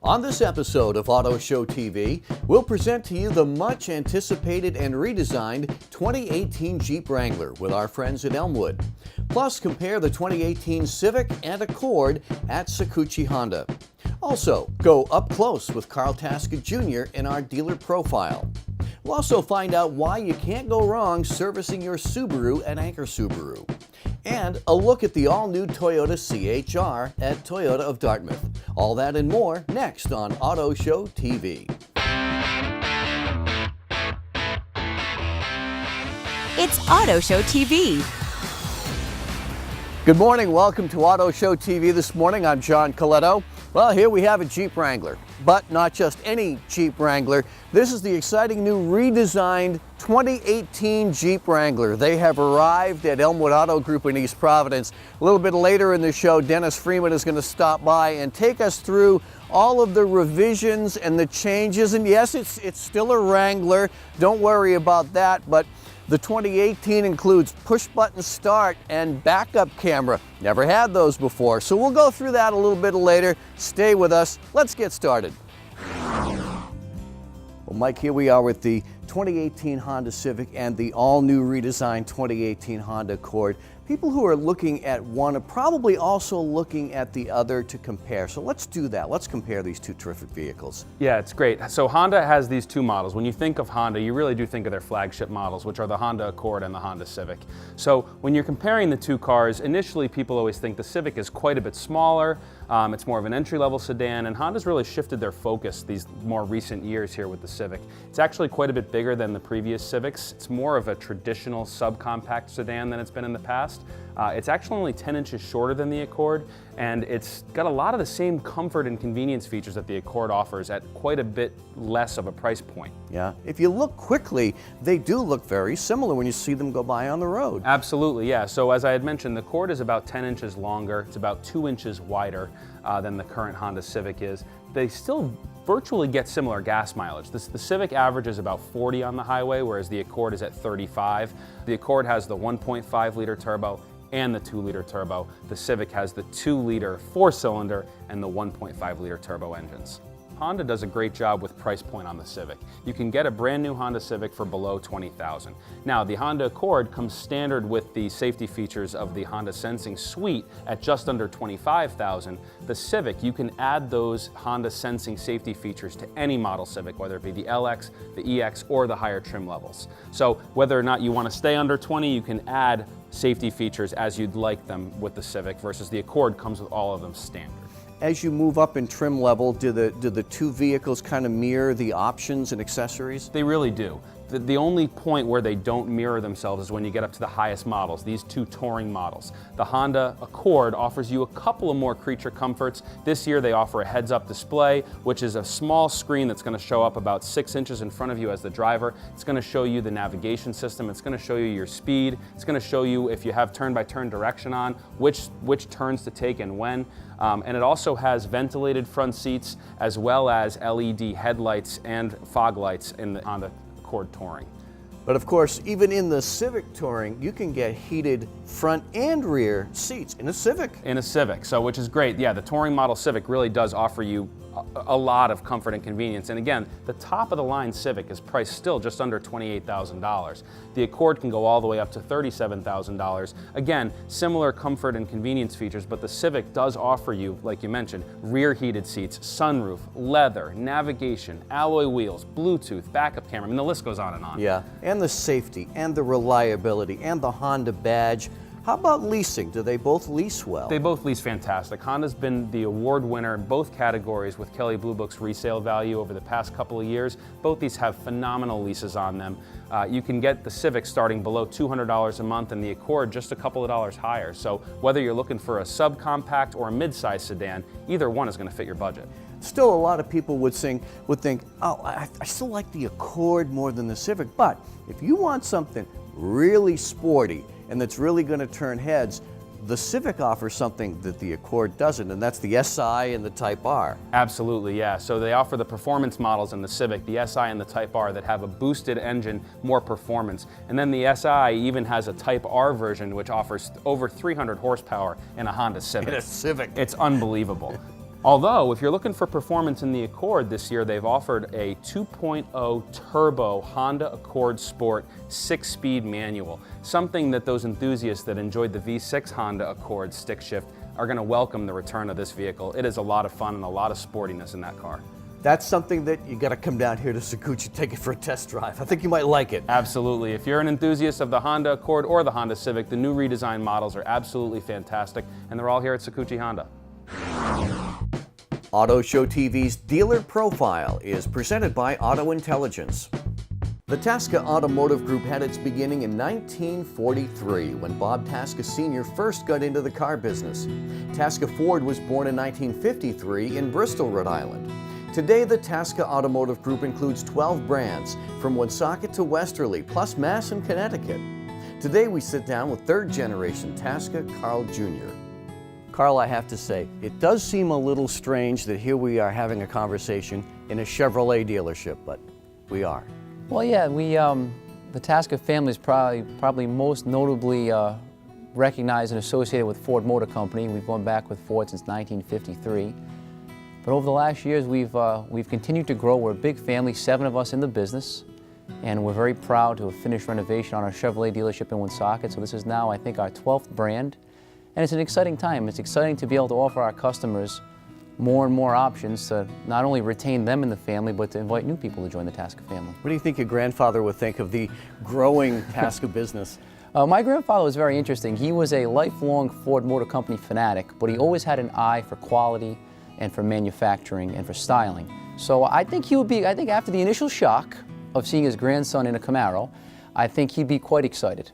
On this episode of Autoshow TV, we'll present to you the much anticipated and redesigned 2018 Jeep Wrangler with our friends at Elmwood. Plus, compare the 2018 Civic and Accord at Sakuchi Honda. Also, go up close with Carl Taskett Jr. in our dealer profile. We'll also find out why you can't go wrong servicing your Subaru at Anchor Subaru. And a look at the all-new Toyota CHR at Toyota of Dartmouth. All that and more next on Autoshow TV. It's Autoshow TV. Good morning, welcome to Autoshow TV this morning. I'm John Coletto. Well, here we have a Jeep Wrangler, but not just any Jeep Wrangler. This is the exciting new redesigned 2018 Jeep Wrangler. They have arrived at Elmwood Auto Group in East Providence. A little bit later in the show, Dennis Freeman is going to stop by and take us through all of the revisions and the changes. And yes, it's still a Wrangler. Don't worry about that, but the 2018 includes push-button start and backup camera. Never had those before, so we'll go through that a little bit later. Stay with us. Let's get started. Well, Mike, here we are with the 2018 Honda Civic and the all-new redesigned 2018 Honda Accord. People who are looking at one are probably also looking at the other to compare. So let's do that. Let's compare these two terrific vehicles. Yeah, it's great. So Honda has these two models. When you think of Honda, you really do think of their flagship models, which are the Honda Accord and the Honda Civic. So when you're comparing the two cars, initially people always think the Civic is quite a bit smaller. It's more of an entry-level sedan, and Honda's really shifted their focus these more recent years here with the Civic. It's actually quite a bit bigger than the previous Civics. It's more of a traditional subcompact sedan than it's been in the past. It's actually only 10 inches shorter than the Accord, and it's got a lot of the same comfort and convenience features that the Accord offers at quite a bit less of a price point. Yeah, if you look quickly, they do look very similar when you see them go by on the road. Absolutely, yeah. So as I had mentioned, the Accord is about 10 inches longer. It's about 2 inches wider than the current Honda Civic is. They still virtually get similar gas mileage. The Civic average is about 40 on the highway, whereas the Accord is at 35. The Accord has the 1.5 liter turbo and the 2-liter turbo. The Civic has the 2-liter 4-cylinder and the 1.5 liter turbo engines. Honda does a great job with price point on the Civic. You can get a brand new Honda Civic for below $20,000. Now, the Honda Accord comes standard with the safety features of the Honda Sensing Suite at just under $25,000. The Civic, you can add those Honda Sensing safety features to any model Civic, whether it be the LX, the EX, or the higher trim levels. So whether or not you want to stay under 20, you can add safety features as you'd like them with the Civic, versus the Accord comes with all of them standard. As you move up in trim level, do the two vehicles kind of mirror the options and accessories? They really do. The only point where they don't mirror themselves is when you get up to the highest models, these two touring models. The Honda Accord offers you a couple of more creature comforts. This year they offer a heads-up display, which is a small screen that's going to show up about 6 inches in front of you as the driver. It's going to show you the navigation system. It's going to show you your speed. It's going to show you, if you have turn-by-turn direction on, which turns to take and when. And it also has ventilated front seats as well as LED headlights and fog lights in the Honda Accord Touring. But of course, even in the Civic Touring, you can get heated front and rear seats in a Civic. In a Civic, so which is great. Yeah, the Touring model Civic really does offer you a lot of comfort and convenience. And again, the top of the line Civic is priced still just under $28,000. The Accord can go all the way up to $37,000. Again, similar comfort and convenience features, but the Civic does offer you, like you mentioned, rear heated seats, sunroof, leather, navigation, alloy wheels, Bluetooth, backup camera. I mean, the list goes on and on. Yeah, and the safety and the reliability and the Honda badge. How about leasing? Do they both lease well? They both lease fantastic. Honda's been the award winner in both categories with Kelley Blue Book's resale value over the past couple of years. Both these have phenomenal leases on them. You can get the Civic starting below $200 a month and the Accord just a couple of dollars higher. So whether you're looking for a subcompact or a mid-size sedan, either one is going to fit your budget. Still, a lot of people would think, oh, I still like the Accord more than the Civic. But if you want something really sporty and that's really going to turn heads, the Civic offers something that the Accord doesn't, and that's the SI and the Type R. Absolutely, yeah. So they offer the performance models in the Civic, the SI and the Type R, that have a boosted engine, more performance. And then the SI even has a Type R version, which offers over 300 horsepower in a Honda Civic. In a Civic. It's unbelievable. Although, if you're looking for performance in the Accord this year, they've offered a 2.0 turbo Honda Accord Sport 6-speed manual, something that those enthusiasts that enjoyed the V6 Honda Accord stick shift are going to welcome the return of this vehicle. It is a lot of fun and a lot of sportiness in that car. That's something that you got to come down here to Saguchi, take it for a test drive. I think you might like it. Absolutely. If you're an enthusiast of the Honda Accord or the Honda Civic, the new redesigned models are absolutely fantastic, and they're all here at Saguchi Honda. Autoshow TV's Dealer Profile is presented by AutoIntelligence. The Tasca Automotive Group had its beginning in 1943 when Bob Tasca Sr. first got into the car business. Tasca Ford was born in 1953 in Bristol, Rhode Island. Today, the Tasca Automotive Group includes 12 brands, from Woonsocket to Westerly, plus Mass and Connecticut. Today, we sit down with third-generation Tasca Carl Jr. Carl, I have to say, it does seem a little strange that here we are having a conversation in a Chevrolet dealership, but we are. Well, yeah, the Tasca family is probably most notably recognized and associated with Ford Motor Company. We've gone back with Ford since 1953. But over the last years, we've continued to grow. We're a big family, 7 of us in the business, and we're very proud to have finished renovation on our Chevrolet dealership in Woonsocket. So this is now, I think, our 12th brand. And it's an exciting time. It's exciting to be able to offer our customers more and more options to not only retain them in the family, but to invite new people to join the Tasca family. What do you think your grandfather would think of the growing Tasca business? My grandfather was very interesting. He was a lifelong Ford Motor Company fanatic, but he always had an eye for quality and for manufacturing and for styling. So I think after the initial shock of seeing his grandson in a Camaro, I think he'd be quite excited.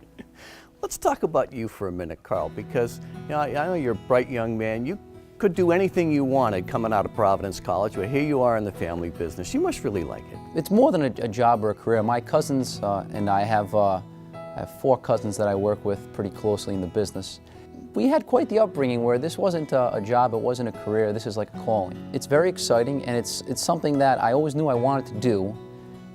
Let's talk about you for a minute, Carl, because I know you're a bright young man. You could do anything you wanted coming out of Providence College, but here you are in the family business. You must really like it. It's more than a job or a career. My cousins and I have 4 cousins that I work with pretty closely in the business. We had quite the upbringing where this wasn't a job, it wasn't a career, this is like a calling. It's very exciting, and it's something that I always knew I wanted to do,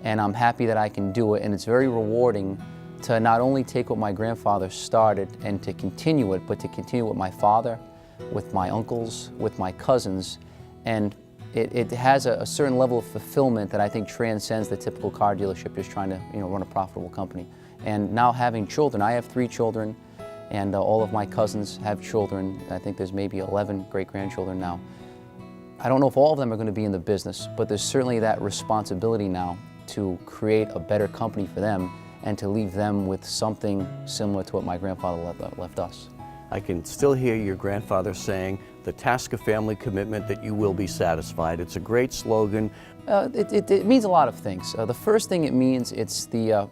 and I'm happy that I can do it, and it's very rewarding to not only take what my grandfather started and to continue it, but to continue with my father, with my uncles, with my cousins, and it has a certain level of fulfillment that I think transcends the typical car dealership just trying to run a profitable company. And now having children, I have 3 children, and all of my cousins have children. I think there's maybe 11 great-grandchildren now. I don't know if all of them are going to be in the business, but there's certainly that responsibility now to create a better company for them and to leave them with something similar to what my grandfather left us. I can still hear your grandfather saying, the Tasca family commitment that you will be satisfied. It's a great slogan. It means a lot of things. The first thing it means, it's the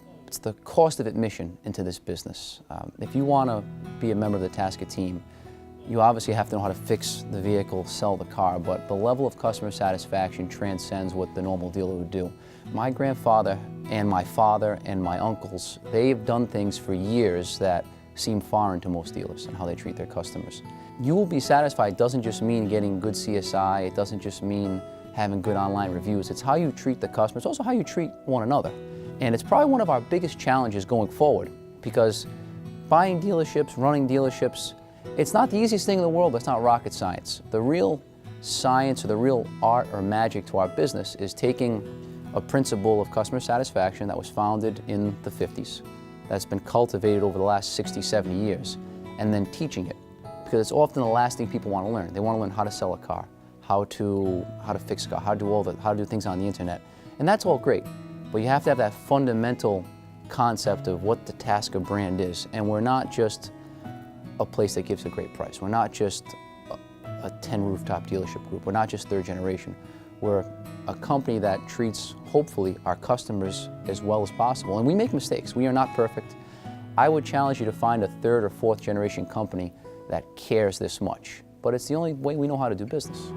cost of admission into this business. If you want to be a member of the Tasca team, you obviously have to know how to fix the vehicle, sell the car, but the level of customer satisfaction transcends what the normal dealer would do. My grandfather and my father and my uncles, they've done things for years that seem foreign to most dealers and how they treat their customers. You will be satisfied doesn't just mean getting good CSI, it doesn't just mean having good online reviews, it's how you treat the customer, it's also how you treat one another. And it's probably one of our biggest challenges going forward, because buying dealerships, running dealerships, it's not the easiest thing in the world, but it's not rocket science. The real science or the real art or magic to our business is taking a principle of customer satisfaction that was founded in the 50s, that's been cultivated over the last 60, 70 years, and then teaching it. Because it's often the last thing people want to learn. They want to learn how to sell a car, how to fix a car, how to do things on the internet. And that's all great. But you have to have that fundamental concept of what the Tasca brand is. And we're not just a place that gives a great price. We're not just a 10 rooftop dealership group. We're not just third generation. We're a company that treats, hopefully, our customers as well as possible. And we make mistakes. We are not perfect. I would challenge you to find a 3rd or 4th generation company that cares this much. But it's the only way we know how to do business.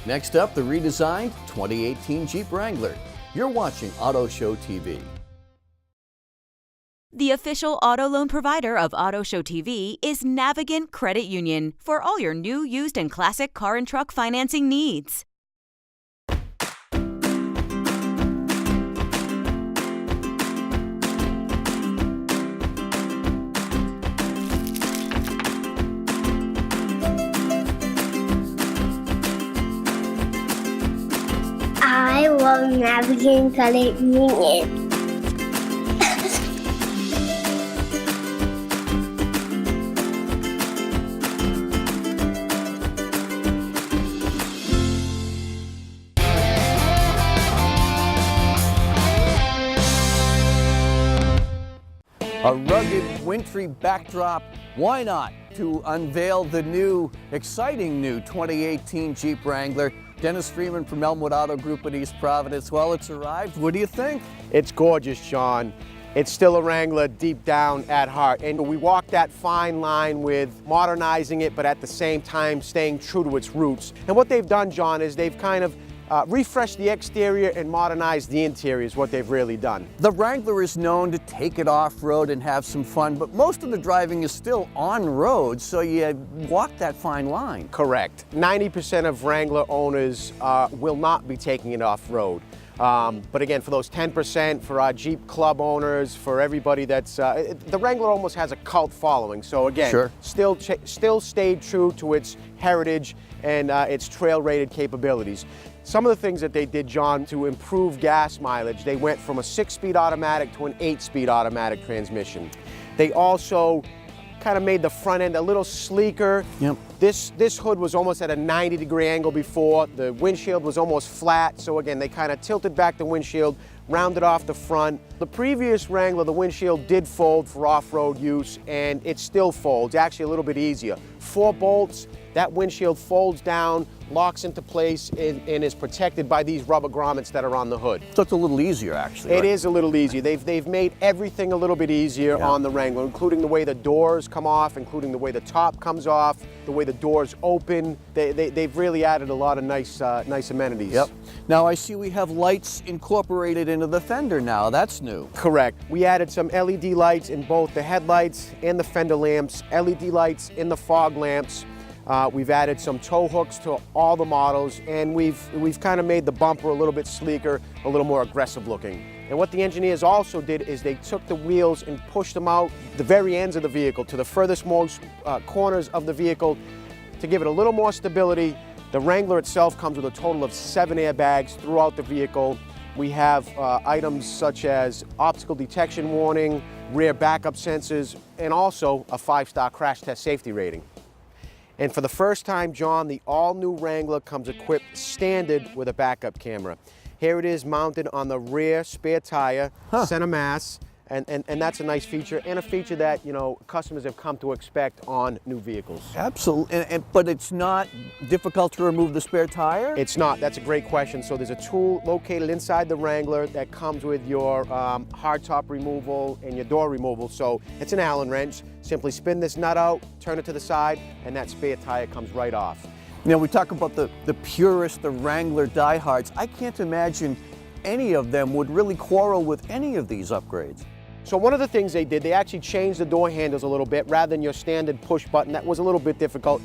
Next up, the redesigned 2018 Jeep Wrangler. You're watching Autoshow TV. The official auto loan provider of Autoshow TV is Navigant Credit Union for all your new, used, and classic car and truck financing needs. for Navigant Credit Union. A rugged, wintry backdrop, why not, to unveil the new, exciting new 2018 Jeep Wrangler. Dennis Freeman from Elmwood Auto Group in East Providence. Well, it's arrived. What do you think? It's gorgeous, John. It's still a Wrangler deep down at heart. And we walk that fine line with modernizing it, but at the same time staying true to its roots. And what they've done, John, is they've kind of refreshed the exterior and modernized the interior is what they've really done. The Wrangler is known to take it off-road and have some fun, but most of the driving is still on-road, so you walk that fine line. Correct. 90% of Wrangler owners will not be taking it off-road. But again, for those 10%, for our Jeep club owners, for everybody that's, the Wrangler almost has a cult following. So again, sure, still stayed true to its heritage and its trail-rated capabilities. Some of the things that they did, John, to improve gas mileage, they went from a 6-speed automatic to an 8-speed automatic transmission. They also kind of made the front end a little sleeker. Yep. This hood was almost at a 90-degree angle before. The windshield was almost flat, so again, they kind of tilted back the windshield, rounded off the front. The previous Wrangler, the windshield did fold for off-road use, and it still folds, actually a little bit easier. 4 bolts, that windshield folds down, locks into place, and is protected by these rubber grommets that are on the hood. So it's a little easier, actually. It is a little easier. They've made everything a little bit easier on the Wrangler, including the way the doors come off, including the way the top comes off, the way the doors open. They've really added a lot of nice amenities. Yep. Now I see we have lights incorporated into the fender now. That's new. Correct. We added some LED lights in both the headlights and the fender lamps, LED lights in the fog lamps. We've added some tow hooks to all the models, and we've kind of made the bumper a little bit sleeker, a little more aggressive looking. And what the engineers also did is they took the wheels and pushed them out the very ends of the vehicle to the furthest most corners of the vehicle to give it a little more stability. The Wrangler itself comes with a total of 7 airbags throughout the vehicle. We have items such as optical detection warning, rear backup sensors, and also a 5-star crash test safety rating. And for the first time, John, the all-new Wrangler comes equipped standard with a backup camera. Here it is mounted on the rear spare tire, center mass, and that's a nice feature, and a feature that, you know, customers have come to expect on new vehicles. Absolutely, but it's not difficult to remove the spare tire? It's not. That's a great question. So there's a tool located inside the Wrangler that comes with your hardtop removal and your door removal. So it's an Allen wrench. Simply spin this nut out, turn it to the side, and that spare tire comes right off. You know, we talk about the purists, the Wrangler diehards. I can't imagine any of them would really quarrel with any of these upgrades. So one of the things they did, they actually changed the door handles a little bit rather than your standard push button. That was a little bit difficult.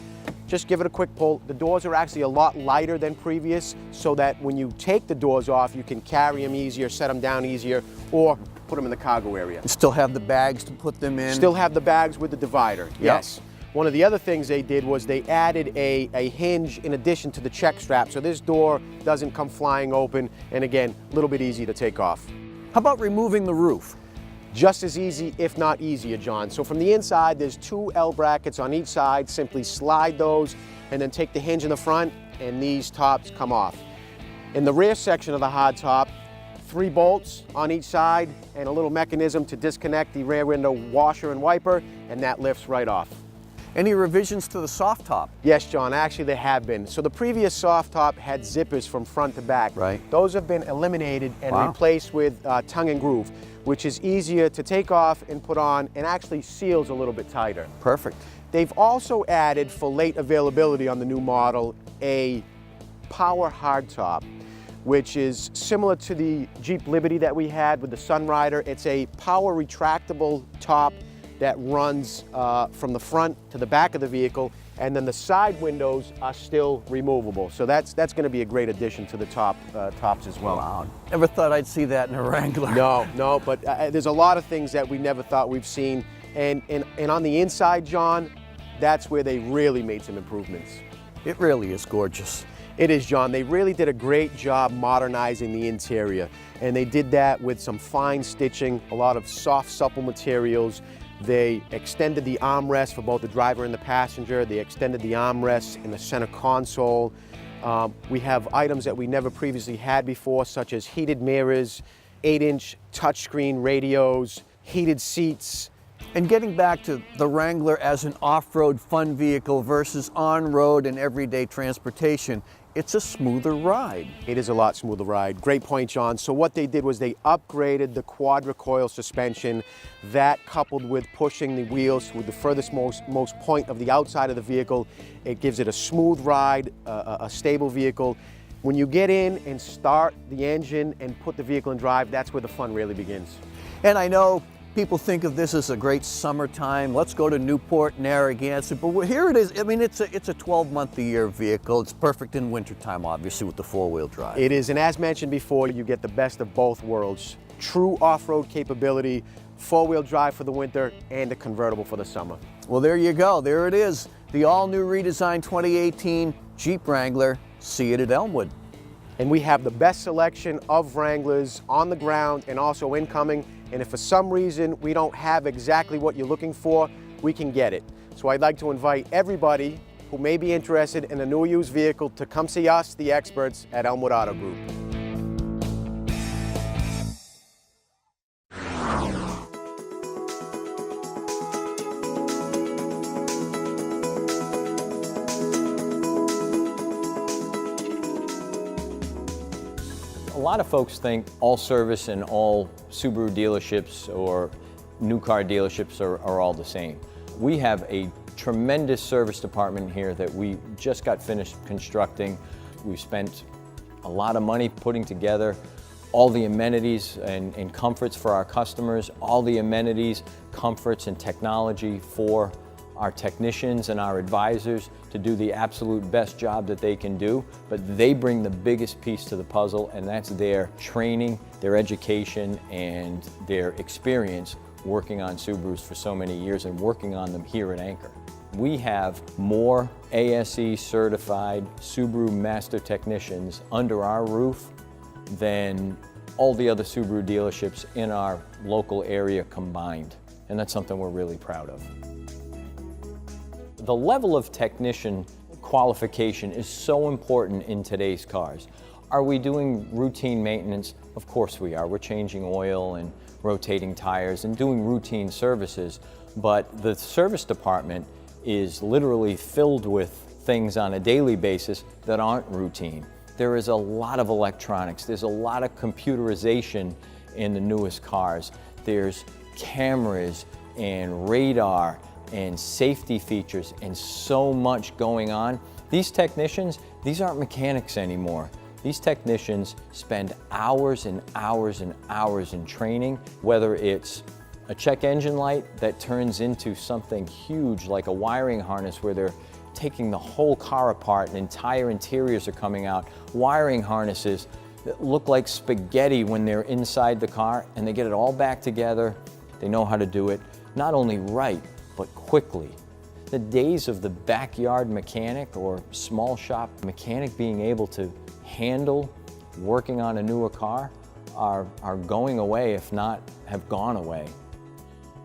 Just give it a quick pull. The doors are actually a lot lighter than previous, so that when you take the doors off, you can carry them easier, set them down easier, or put them in the cargo area. You still have the bags to put them in? Still have the bags with the divider, yes. One of the other things they did was they added a hinge in addition to the check strap, so this door doesn't come flying open, and again, a little bit easy to take off. How about removing the roof? Just as easy, if not easier, John. So from the inside, there's 2 L brackets on each side. Simply slide those and then take the hinge in the front, and these tops come off. In the rear section of the hardtop, 3 bolts on each side and a little mechanism to disconnect the rear window washer and wiper, and that lifts right off. Any revisions to the soft top? Yes, John, actually there have been. So the previous soft top had zippers from front to back. Right. Those have been eliminated and replaced with tongue and groove, which is easier to take off and put on, and actually seals a little bit tighter. Perfect. They've also added, for late availability on the new model, a power hardtop, which is similar to the Jeep Liberty that we had with the Sunrider. It's a power retractable top that runs from the front to the back of the vehicle, and then the side windows are still removable. So that's going to be a great addition to the tops as well. Wow, never thought I'd see that in a Wrangler. No, but there's a lot of things that we never thought we've seen, and on the inside, John, that's where they really made some improvements. It really is gorgeous. It is, John. They really did a great job modernizing the interior, and they did that with some fine stitching, a lot of soft, supple materials. They extended the armrest for both the driver and the passenger. They extended the armrest in the center console. We have items that we never previously had before, such as heated mirrors, 8-inch touchscreen radios, heated seats. And getting back to the Wrangler as an off-road fun vehicle versus on-road and everyday transportation, it's a smoother ride. It is a lot smoother ride. Great point, John. So what they did was they upgraded the quadra-coil suspension. That, coupled with pushing the wheels with the furthest most point of the outside of the vehicle, it gives it a smooth ride, a stable vehicle. When you get in and start the engine and put the vehicle in drive, that's where the fun really begins. And I know people think of this as a great summertime. Let's go to Newport, Narragansett, but here it is. I mean, it's a 12-month-a-year vehicle. It's perfect in wintertime, obviously, with the four-wheel drive. It is, and as mentioned before, you get the best of both worlds. True off-road capability, four-wheel drive for the winter, and a convertible for the summer. Well, there you go. There it is. The all-new redesigned 2018 Jeep Wrangler. See it at Elmwood. And we have the best selection of Wranglers on the ground and also incoming. And if for some reason we don't have exactly what you're looking for, we can get it. So I'd like to invite everybody who may be interested in a new or used vehicle to come see us, the experts at Elmwood Auto Group. A lot of folks think all service and all Subaru dealerships or new car dealerships are all the same. We have a tremendous service department here that we just got finished constructing. We've spent a lot of money putting together all the amenities and comforts for our customers, all the amenities, comforts, and technology for our technicians and our advisors to do the absolute best job that they can do, but they bring the biggest piece to the puzzle, and that's their training, their education, and their experience working on Subarus for so many years and working on them here at Anchor. We have more ASE certified Subaru master technicians under our roof than all the other Subaru dealerships in our local area combined, and that's something we're really proud of. The level of technician qualification is so important in today's cars. Are we doing routine maintenance? Of course we are. We're changing oil and rotating tires and doing routine services, but the service department is literally filled with things on a daily basis that aren't routine. There is a lot of electronics. There's a lot of computerization in the newest cars. There's cameras and radar and safety features and so much going on. These technicians, these aren't mechanics anymore. These technicians spend hours and hours and hours in training, whether it's a check engine light that turns into something huge like a wiring harness where they're taking the whole car apart and entire interiors are coming out, wiring harnesses that look like spaghetti when they're inside the car, and they get it all back together. They know how to do it, not only right, but quickly. The days of the backyard mechanic or small shop mechanic being able to handle working on a newer car are going away, if not have gone away.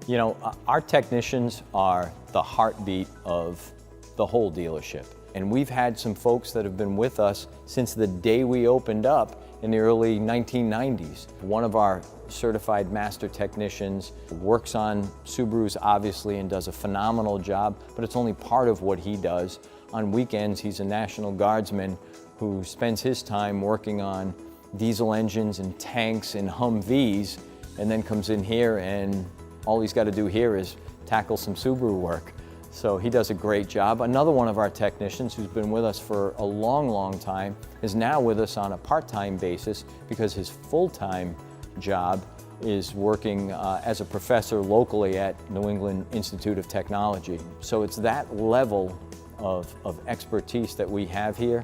You know, our technicians are the heartbeat of the whole dealership. And we've had some folks that have been with us since the day we opened up in the early 1990s. One of our certified master technicians works on Subarus obviously and does a phenomenal job, but it's only part of what he does. On weekends, he's a National Guardsman who spends his time working on diesel engines and tanks and Humvees, and then comes in here and all he's got to do here is tackle some Subaru work. So he does a great job. Another one of our technicians who's been with us for a long, long time is now with us on a part-time basis because his full-time job is working as a professor locally at New England Institute of Technology. So it's that level of expertise that we have here.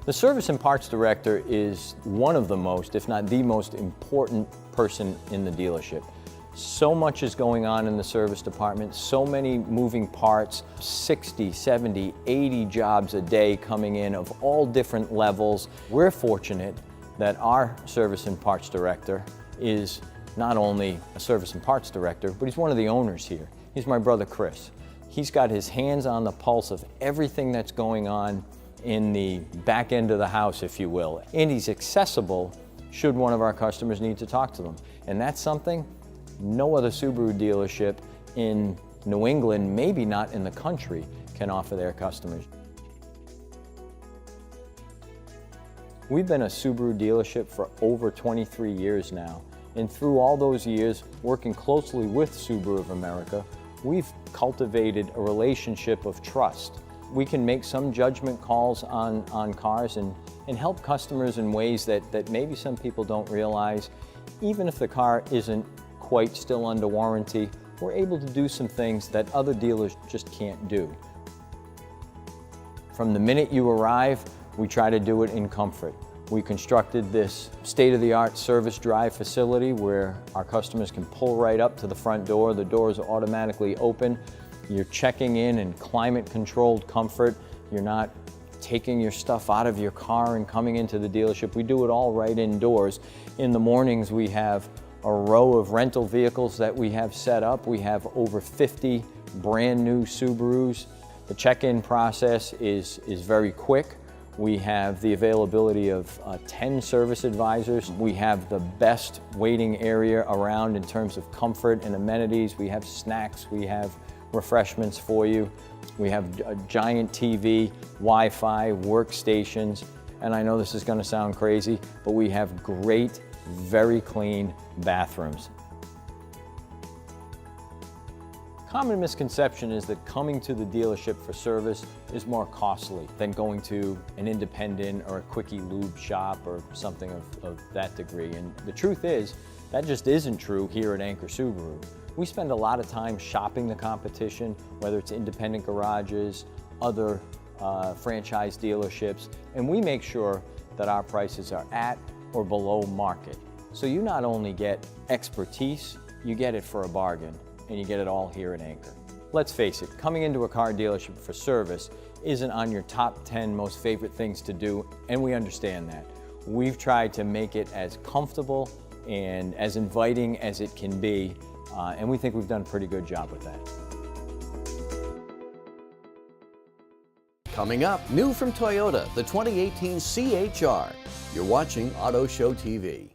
The service and parts director is one of the most, if not the most important person in the dealership. So much is going on in the service department, so many moving parts, 60, 70, 80 jobs a day coming in of all different levels. We're fortunate that our service and parts director is not only a service and parts director, but he's one of the owners here. He's my brother Chris. He's got his hands on the pulse of everything that's going on in the back end of the house, if you will. And he's accessible should one of our customers need to talk to them. And that's something no other Subaru dealership in New England, maybe not in the country, can offer their customers. We've been a Subaru dealership for over 23 years now, and through all those years, working closely with Subaru of America, we've cultivated a relationship of trust. We can make some judgment calls on cars and help customers in ways that maybe some people don't realize. Even if the car isn't quite still under warranty, we're able to do some things that other dealers just can't do. From the minute you arrive, we try to do it in comfort. We constructed this state-of-the-art service drive facility where our customers can pull right up to the front door. The doors are automatically open. You're checking in climate-controlled comfort. You're not taking your stuff out of your car and coming into the dealership. We do it all right indoors. In the mornings, we have a row of rental vehicles that we have set up. We have over 50 brand new Subarus. The check-in process is very quick. We have the availability of 10 service advisors. We have the best waiting area around in terms of comfort and amenities. We have snacks, we have refreshments for you. We have a giant TV, Wi-Fi, workstations, and I know this is going to sound crazy, but we have great, very clean bathrooms. Common misconception is that coming to the dealership for service is more costly than going to an independent or a quickie lube shop or something of that degree. And the truth is, that just isn't true here at Anchor Subaru. We spend a lot of time shopping the competition, whether it's independent garages, other franchise dealerships, and we make sure that our prices are at or below market. So you not only get expertise, you get it for a bargain, and you get it all here at Anchor. Let's face it, coming into a car dealership for service isn't on your top 10 most favorite things to do, and we understand that. We've tried to make it as comfortable and as inviting as it can be, and we think we've done a pretty good job with that. Coming up, new from Toyota, the 2018 CHR. You're watching Autoshow TV.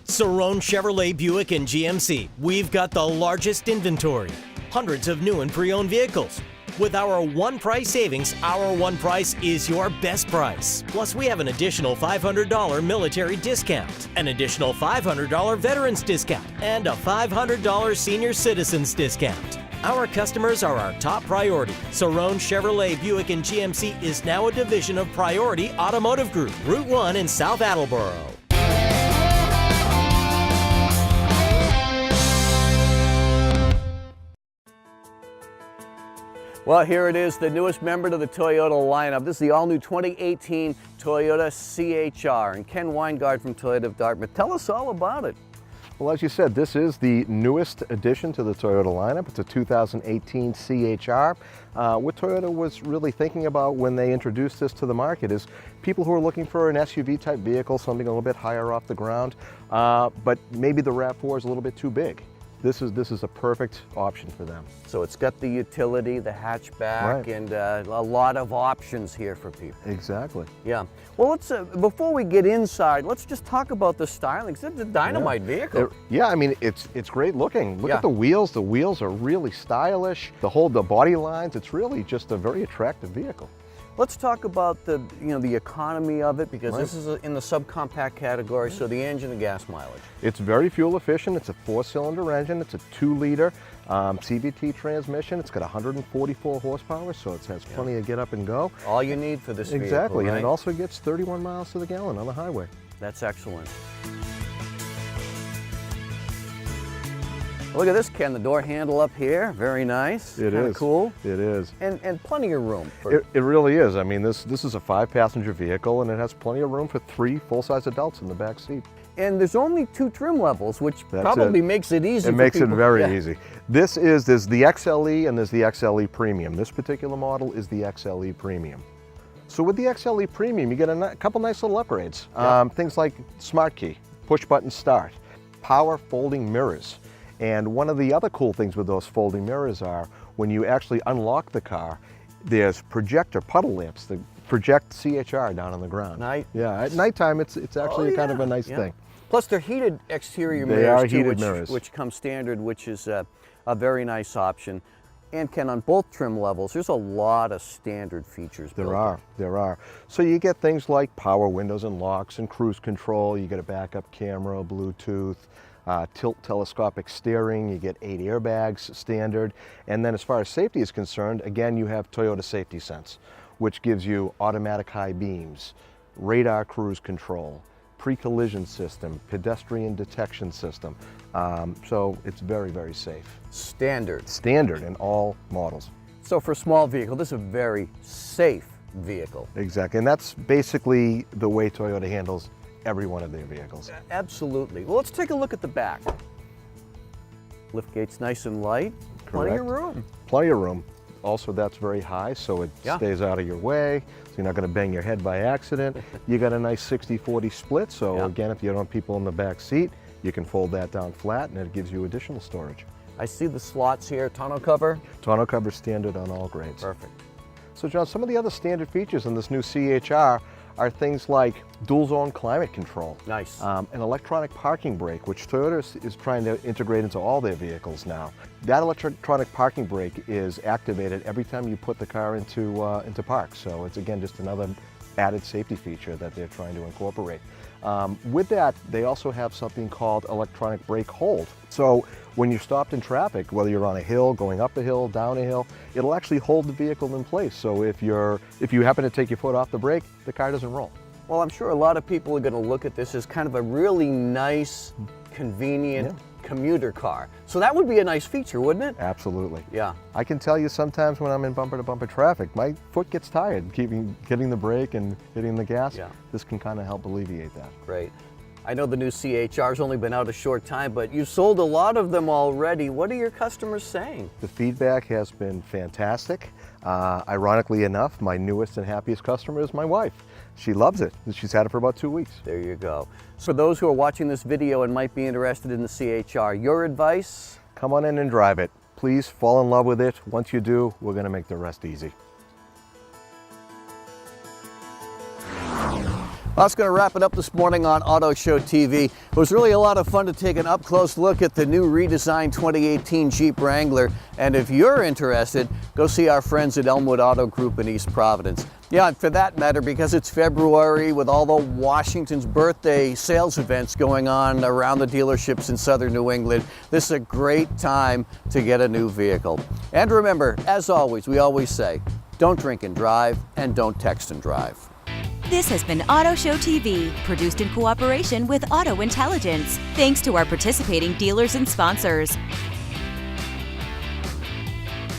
Cerrone Chevrolet Buick and GMC, we've got the largest inventory. Hundreds of new and pre-owned vehicles. With our one price savings, our one price is your best price. Plus, we have an additional $500 military discount, an additional $500 veterans discount, and a $500 senior citizens discount. Our customers are our top priority. Cerrone Chevrolet Buick and GMC is now a division of Priority Automotive Group, Route 1 in South Attleboro. Well, here it is, the newest member to the Toyota lineup. This is the all-new 2018 Toyota CHR. And Ken Weingard from Toyota of Dartmouth, tell us all about it. Well, as you said, this is the newest addition to the Toyota lineup. It's a 2018 CHR. What Toyota was really thinking about when they introduced this to the market is people who are looking for an SUV type vehicle, something a little bit higher off the ground, but maybe the RAV4 is a little bit too big. This is a perfect option for them. So it's got the utility, the hatchback, right, and a lot of options here for people. Exactly. Yeah. Well, let's before we get inside, let's just talk about the styling. It's a dynamite vehicle. Yeah, I mean, it's great looking. Look at the wheels. The wheels are really stylish. The body lines, it's really just a very attractive vehicle. Let's talk about the economy of it, because this is in the subcompact category, so the engine and gas mileage. It's very fuel efficient. It's a 4-cylinder engine. It's a 2-liter CVT transmission. It's got 144 horsepower, so it has plenty of get up and go. All you need for this vehicle, exactly, right? And it also gets 31 miles to the gallon on the highway. That's excellent. Look at this, Ken, the door handle up here, very nice. It is cool. It is. And plenty of room. It really is. I mean, this is a 5-passenger vehicle, and it has plenty of room for 3 full-size adults in the back seat. And there's only 2 trim levels, which That's probably it. makes it easy It for makes it people. very Yeah. easy. There's the XLE and there's the XLE Premium. This particular model is the XLE Premium. So with the XLE Premium, you get a couple nice little upgrades. Yeah. Things like Smart Key, push button start, power folding mirrors. And one of the other cool things with those folding mirrors are when you actually unlock the car, there's projector puddle lamps that project CHR down on the ground. Night. Yeah, at nighttime it's actually kind of a nice thing. Plus they're heated exterior They mirrors are too, heated mirrors. which come standard, which is a very nice option. And Ken, on both trim levels, there's a lot of standard features. built in. There are. So you get things like power windows and locks and cruise control. You get a backup camera, Bluetooth, tilt telescopic steering. You get 8 airbags standard. And then as far as safety is concerned, again, you have Toyota Safety Sense, which gives you automatic high beams, radar cruise control, pre-collision system, pedestrian detection system. So it's very, very safe. Standard. Standard in all models. So for a small vehicle, this is a very safe vehicle. Exactly, and that's basically the way Toyota handles every one of their vehicles. Absolutely. Well, let's take a look at the back. Liftgate's nice and light. Plenty of Correct. room. Plenty of room. Also, that's very high, so it Yeah. stays out of your way, so you're not going to bang your head by accident. You got a nice 60-40 split, so Yeah. again, if you don't have people in the back seat, you can fold that down flat, and it gives you additional storage. I see the slots here, tonneau cover. Tonneau cover standard on all grades. Perfect. So John, some of the other standard features in this new CHR are things like dual zone climate control. Nice. An electronic parking brake, which Toyota is trying to integrate into all their vehicles now. That electronic parking brake is activated every time you put the car into park. So it's again just another added safety feature that they're trying to incorporate. With that, they also have something called electronic brake hold. So when you're stopped in traffic, whether you're on a hill, going up a hill, down a hill, it'll actually hold the vehicle in place. So if you happen to take your foot off the brake, the car doesn't roll. Well, I'm sure a lot of people are going to look at this as kind of a really nice, convenient commuter car. So that would be a nice feature, wouldn't it? Absolutely. Yeah. I can tell you sometimes when I'm in bumper-to-bumper traffic, my foot gets tired hitting the brake and hitting the gas. Yeah. This can kind of help alleviate that. Great. I know the new CHR's only been out a short time, but you've sold a lot of them already. What are your customers saying? The feedback has been fantastic. Ironically enough, my newest and happiest customer is my wife. She loves it. She's had it for about 2 weeks. There you go. For those who are watching this video and might be interested in the CHR, your advice? Come on in and drive it. Please fall in love with it. Once you do, we're going to make the rest easy. Well, that's going to wrap it up this morning on Auto Show TV. It was really a lot of fun to take an up-close look at the new redesigned 2018 Jeep Wrangler. And if you're interested, go see our friends at Elmwood Auto Group in East Providence. Yeah, and for that matter, because it's February with all the Washington's birthday sales events going on around the dealerships in southern New England, this is a great time to get a new vehicle. And remember, as always, we always say, don't drink and drive, and don't text and drive. This has been Auto Show TV, produced in cooperation with AutoIntelligence. Thanks to our participating dealers and sponsors.